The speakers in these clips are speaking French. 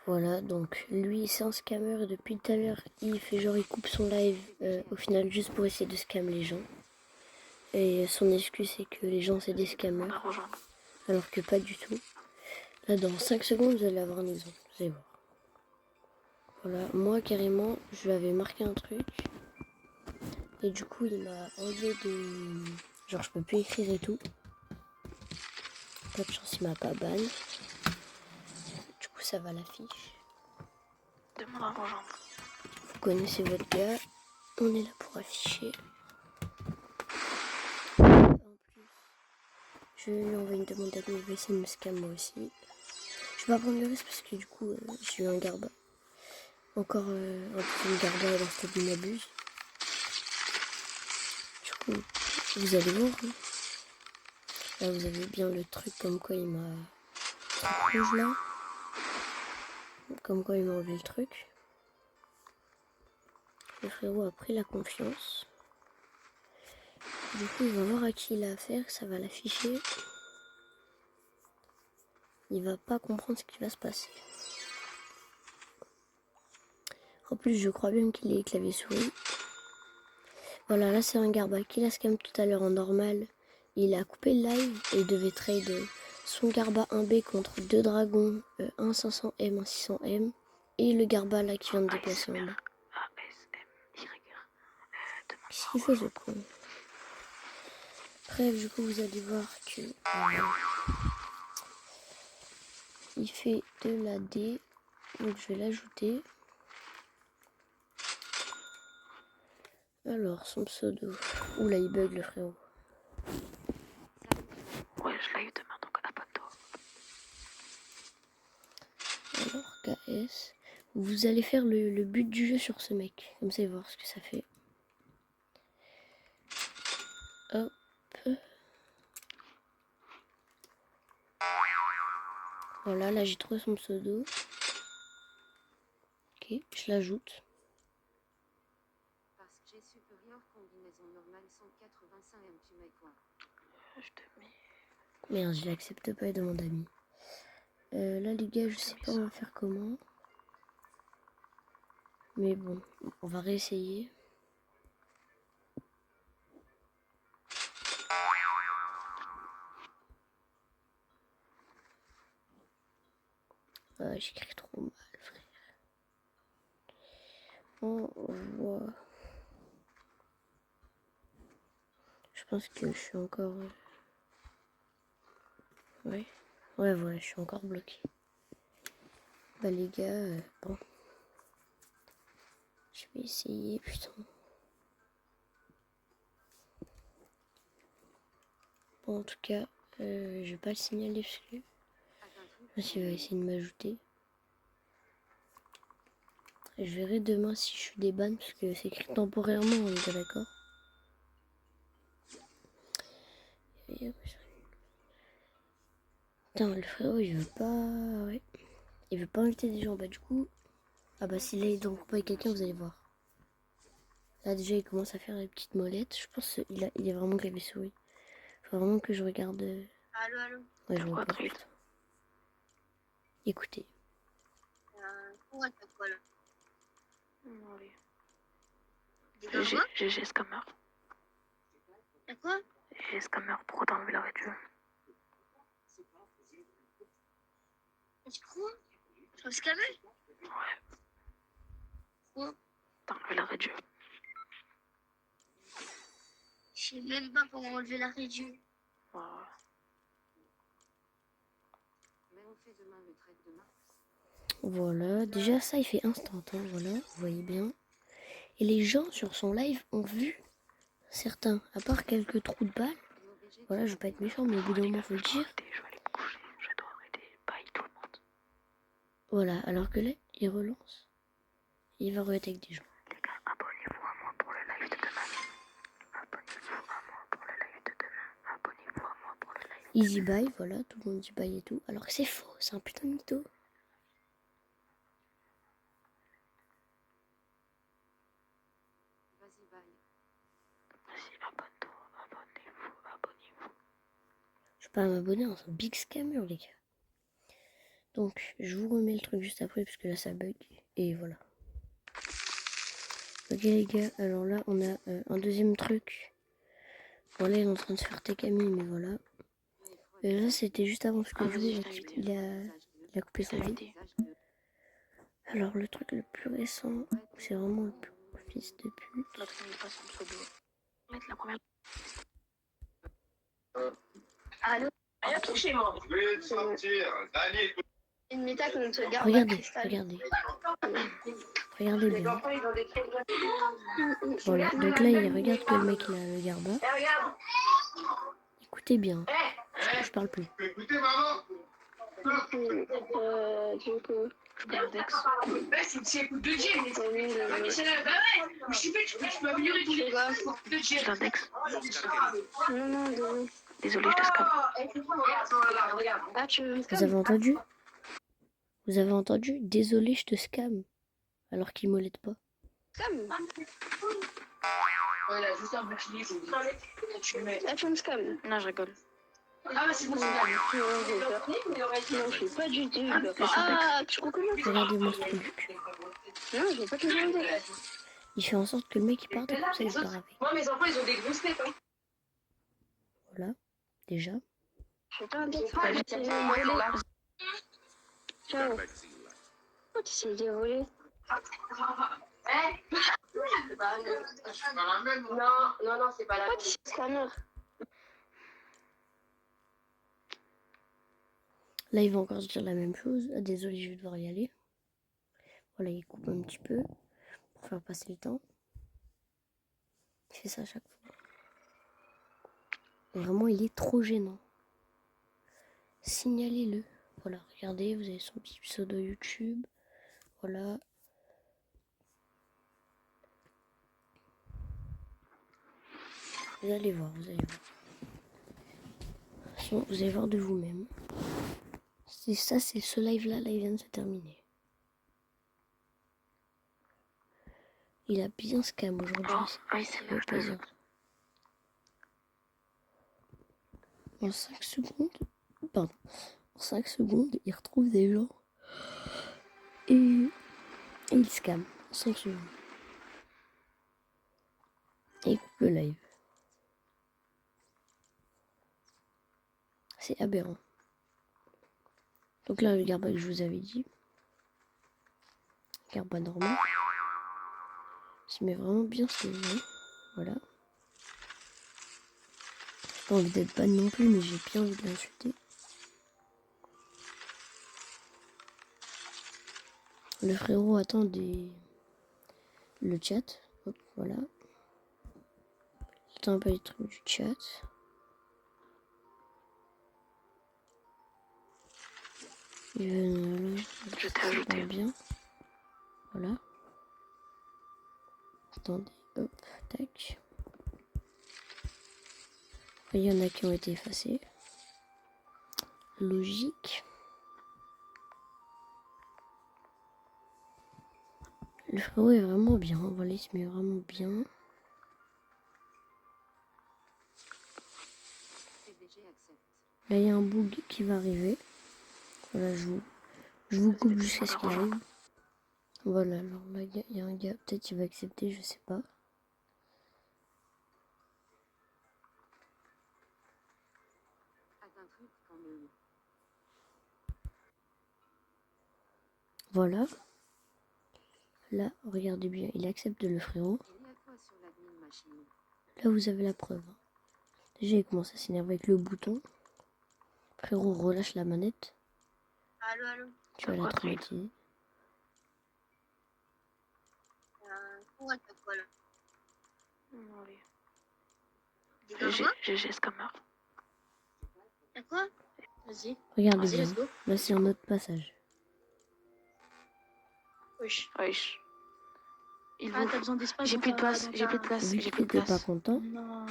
Voilà, donc lui c'est un scammer et depuis tout à l'heure il fait genre il coupe son live au final juste pour essayer de scam les gens. Et son excuse c'est que les gens c'est des scammers, alors que pas du tout. Là dans 5 secondes vous allez avoir un exemple, vous allez voir. Voilà, moi carrément je lui avais marqué un truc et du coup il m'a enlevé de... Genre je peux plus écrire et tout. Pas de chance il m'a pas ban. Du coup ça va l'affiche. Demande à rejoindre. Vous connaissez votre gars, on est là pour afficher. En plus, je lui envoie une demande d'amis, il va essayer de me scam moi aussi. Je vais pas prendre le risque parce que du coup j'ai eu un garba. Encore un deuxième garba dans cette ligne abuse. Du coup, vous allez voir. Hein. Là vous avez bien le truc comme quoi il m'a... Truc rouge là. Comme quoi il m'a enlevé le truc. Le frérot a pris la confiance. Du coup il va voir à qui il a affaire, ça va l'afficher. Il va pas comprendre ce qui va se passer. En plus je crois bien qu'il est clavier souris. Voilà, là c'est un garba qui l'a scam tout à l'heure en normal. Il a coupé le live et il devait trade son garba 1B contre deux dragons, un 500M, un 600M. Et le garba là qui vient de déplacer en bas. Qu'est-ce qu'il fait ce con? Bref, du coup vous allez voir que il fait de la D. Donc je vais l'ajouter. Alors son pseudo. Oula il bug le frérot. Ouais, je l'ai eu demain, donc abonne-toi. Alors KS. Vous allez faire le but du jeu sur ce mec. Comme ça, il va voir ce que ça fait. Hop. Voilà, là j'ai trouvé son pseudo. Ok, je l'ajoute. Merde, je l'accepte pas, il demande ami. Là les gars, je sais pas on va faire comment. Mais bon, on va réessayer. Ah, j'écris trop mal, frère. On voit. Je pense que je suis encore... Ouais. Ouais, voilà, je suis encore bloqué. Bah les gars, bon. Je vais essayer, putain. Bon, en tout cas, je vais pas le signaler parce que... Parce qu'il va essayer de m'ajouter. Je verrai demain si je suis des bannes parce que c'est écrit temporairement, on est d'accord. Putain, le frérot il veut pas... Ouais. Il veut pas inviter des gens. Bah du coup... Ah bah s'il est donc pas avec quelqu'un, vous allez voir. Là déjà il commence à faire les petites molettes. Je pense qu'il il est vraiment clavier souris. Faut vraiment que je regarde... Allô, allô. Ouais, je vois pas. Putain. Écoutez. Pourquoi t'as quoi là? Oui. Des garbas? GG Scammer. T'as quoi? GG Scammer, pourquoi t'as enlevé l'arrêt de jeu? Tu crois? Je me scammer? Ouais. Quoi? T'as enlevé l'arrêt de jeu. Je sais même pas comment enlever la réduction. Ouais. Voilà, déjà ça il fait instant, hein, voilà, vous voyez bien. Et les gens sur son live ont vu certains, à part quelques trous de balles. Voilà, je vais pas être méchant, mais au bout d'un moment faut le dire. Je vais aller me coucher, je dois arrêter. Bye tout le monde. Voilà, alors que là, il relance. Il va remettre avec des gens. Les gars, abonnez-vous à moi pour le live de demain. Abonnez-vous à moi pour le live de demain. Abonnez-vous à moi pour le live. Easy buy, voilà, tout le monde dit buy et tout. Alors que c'est faux, c'est un putain de mytho. Vas-y, abonne-toi, abonnez-vous. Je vais pas m'abonner, c'est un big scammer, les gars. Donc, je vous remets le truc juste après, parce que là, ça bug. Et voilà. Ok les gars, alors là, on a un deuxième truc. Bon là, il est en train de se faire Tekami, mais voilà. Et là, c'était juste avant, parce que du coup, il a coupé son vie. Alors, le truc le plus récent, c'est vraiment le plus fils de pute. Allô? Rien touché, moi. Je vais sortir. Dani. Une méta qu'on se garde Regardez, cristal. regardez. Regardez Les bien. enfants, ils ont des trucs. Voilà, donc là, il regarde que le mec, il a le garba. Eh, regarde. Écoutez bien, je parle plus. Écoutez, maman. Du coup, Gardex. Ouais, c'est écoute de Dieu. Mais c'est là, bah ouais. Je suis fait, tu peux améliorer ton Gardex. non, non, désolé. Désolé, je te scam. Ah, tu veux me Vous avez entendu? Vous avez entendu? Désolé, je te scam. Alors qu'il me l'aide pas. scam? Ouais, là, juste un bouclier, c'est tu le mets. Ah, tu me scam? Non, je rigole. Ah, bah, c'est bon, c'est Non, je suis pas du tout. Ah, tu recommences? Regardez-moi ce truc. Non, je vais pas te demander. Il fait en sorte que le mec, il parte et comme ça, il part avec. Moi, mes enfants, ils ont des grosses têtes. Hein. Voilà, déjà. Je fais pas un date. Ciao. Pourquoi tu essayes de voler? Non, c'est pas la Pourquoi tu essayes de scammer? Là, il va encore se dire la même chose. Ah, désolé, je vais devoir y aller. Voilà, il coupe un petit peu pour faire passer le temps. Il fait ça à chaque fois. Vraiment, il est trop gênant. Signalez-le. Voilà, regardez, vous avez son petit pseudo YouTube. Voilà. Vous allez voir, vous allez voir. Sinon, vous allez voir de vous-même. C'est ça, c'est ce live-là, là, il vient de se terminer. Il a bien scam aujourd'hui. c'est fait plaisir. En 5 secondes, pardon, en 5 secondes, il retrouve des gens et il scam. En 5 secondes. Et il coupe le live. C'est aberrant. Donc là, le garba que je vous avais dit. Garba normal. Il se met vraiment bien ce jeu. Voilà. J'ai pas envie d'être ban non plus, mais j'ai bien envie de l'insulter. Le frérot attend le chat. Hop, voilà. J'attends un peu les trucs du chat. Je t'ai ajouté. Bien. Voilà. Attendez. Hop, tac. Il y en a qui ont été effacés. Logique. Le frérot est vraiment bien. Voilà, il se met vraiment bien. Là, il y a un bug qui va arriver. Voilà, je vous coupe jusqu'à ce qu'il arrive. Voilà, alors là, il y a un gars, peut-être qu'il va accepter, je sais pas. Voilà. Là, regardez bien, il accepte le frérot. Là, vous avez la preuve. Déjà, il commence à s'énerver avec le bouton. Frérot, relâche la manette. Allô. Tu vas la traumatiser. Pourquoi t'as quoi là? GG scammer. T'as quoi? Vas-y. Regardez Vas-y, bien. let's go. Là, c'est un autre passage. Wesh. Wesh. Ah, t'as besoin d'espace. J'ai plus de place, j'ai plus de place, Vu j'ai qu'il plus de était pas place. content, Non.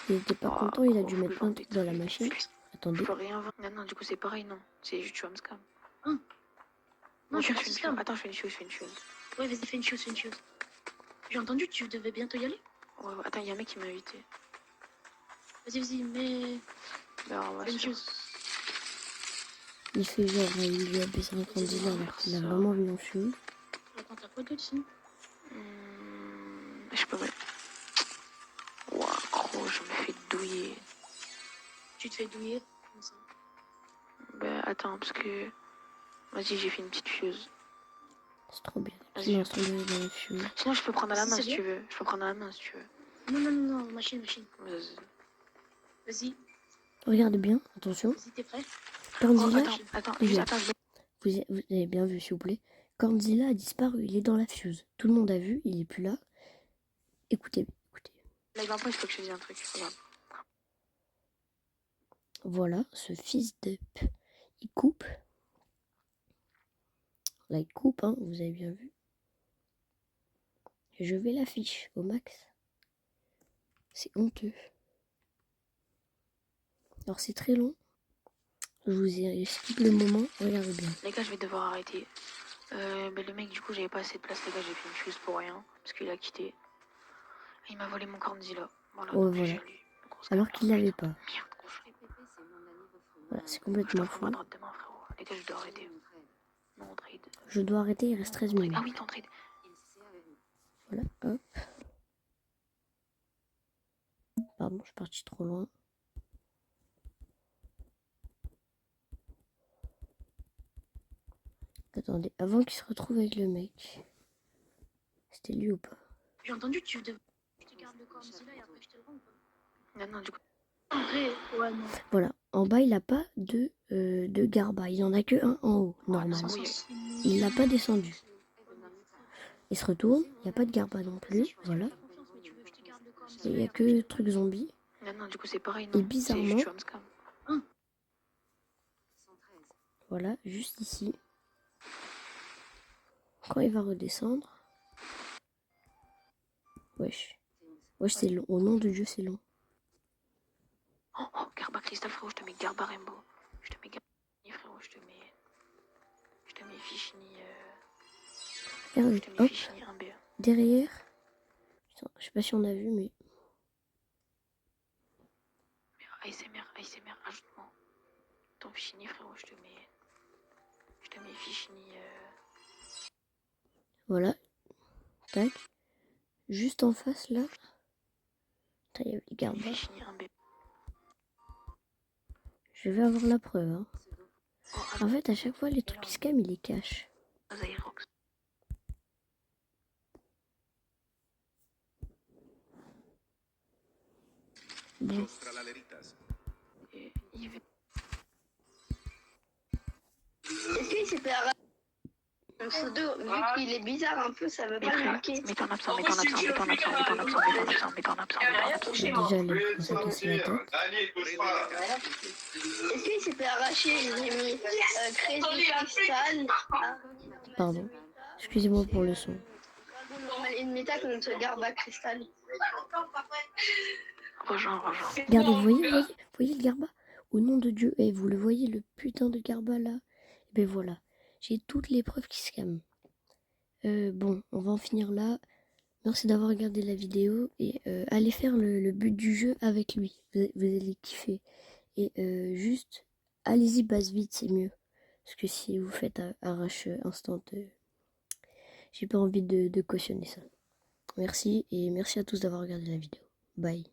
il était pas content, il a dû mettre plein de trucs dans la machine. Je Attendez. peux rien vendre. Non, du coup, c'est pareil, non. C'est juste tu vas me scam. Non, je je fais fais une scam. chose. Attends, je fais une chose. Ouais, vas-y, fais une chose. J'ai entendu, tu devais bientôt y aller. Ouais, attends, il y a un mec qui m'a invité. Vas-y, mais. Alors, on va Fais une chose. Il fait genre, il lui a baissé un candidat alors qu'il a vraiment vu en fumée. Attends, t'as quoi d'autre sinon? Je peux pas. Ouah, gros, je me fais douiller. Tu te fais douiller? Comme ça. Bah, attends, parce que. Vas-y, j'ai fait une petite fuse. C'est trop bien. Vas-y. Sinon, on s'en dans la fumée. Sinon, je peux prendre à la Si, main c'est si bien. tu veux. Je peux prendre à la main si tu veux. Non, machine. Vas-y. Vas-y, Regardez bien, attention. vas-y, t'es prêt? Oh, Cornzilla, attends, les juste gars, attends. vous avez bien vu, s'il vous plaît. Cornzilla a disparu, il est dans la fuse. Tout le monde a vu, il est plus là. Écoutez. Là, il faut que je te dise un truc. Regarde. Voilà, ce fils de... Il coupe. Là, il coupe, hein, vous avez bien vu. Je vais l'afficher au max. C'est honteux. Alors, c'est très long. Je vous ai skip le moment, regardez bien. Les gars, je vais devoir arrêter. Mais le mec, du coup, j'avais pas assez de place, les gars. J'ai fait une fuse pour rien. Parce qu'il a quitté. Il m'a volé mon Cornzilla. Voilà. Oh, donc voilà. j'ai lu. Grosse Alors carte, qu'il l'avait putain. pas. Merde, gros. Voilà, c'est Je complètement te fou. ma droite demain, frérot. Les gars, je dois arrêter. Non, trade. Je dois arrêter, il reste 13 minutes. Ah oui, t'en trade. Voilà, hop. Pardon, je suis parti trop loin. Attendez, avant qu'il se retrouve avec le mec. C'était lui ou pas? J'ai entendu que je te garde le Cornzilla et après je te le rends ou pas? Non, du coup. En vrai, ouais, non. Voilà, en bas il a pas de Garba, il en a que un en haut, normalement. Il l'a pas descendu. Il se retourne, il n'y a pas de Garba non plus, voilà. Et il n'y a que truc zombie. Non, du coup, c'est pareil, non. Et bizarrement, C'est scam. voilà, juste ici. Quand il va redescendre. Wesh, c'est long. Au nom de Dieu, c'est long. Oh, Garba Crystal, frérot, je te mets Garba Rainbow. Je te mets Garba, frérot, je te mets Fichini. Regardez, Je te mets hop, Fichini 1B. derrière. Putain, je sais pas si on a vu, mais... ASMR, ajoute-moi. Ton Fichini, frérot, je te mets Fichini. Voilà. Tac. Juste en face, là. Putain, il y avait les Garba. Fichini 1B. Je vais avoir la preuve, hein. Oh, En fait, à chaque fois, les trucs qui scam, il les cache. Azaïrox. Bon. Et il va. Est-ce qu'il s'est fait arracher un pseudo? Vu qu'il est bizarre un peu, ça veut pas le marquer. Mets ton absent. Déjà, il commence à casser la tête. Est-ce qu'il s'est fait arracher? J'ai mis Crazy Crystal. Pardon. Excusez-moi pour le son. Une méta contre Garba Crystal. Rejoins. Regardez, vous voyez le Garba? Au nom de Dieu, et vous le voyez, le putain de Garba là? Et ben voilà, j'ai toutes les preuves qui scamment. Bon, on va en finir là. Merci d'avoir regardé la vidéo et allez faire le but du jeu avec lui. Vous allez kiffer. Et juste, allez-y base vite, c'est mieux. Parce que si vous faites arrache instant, j'ai pas envie de cautionner ça. Merci et merci à tous d'avoir regardé la vidéo. Bye.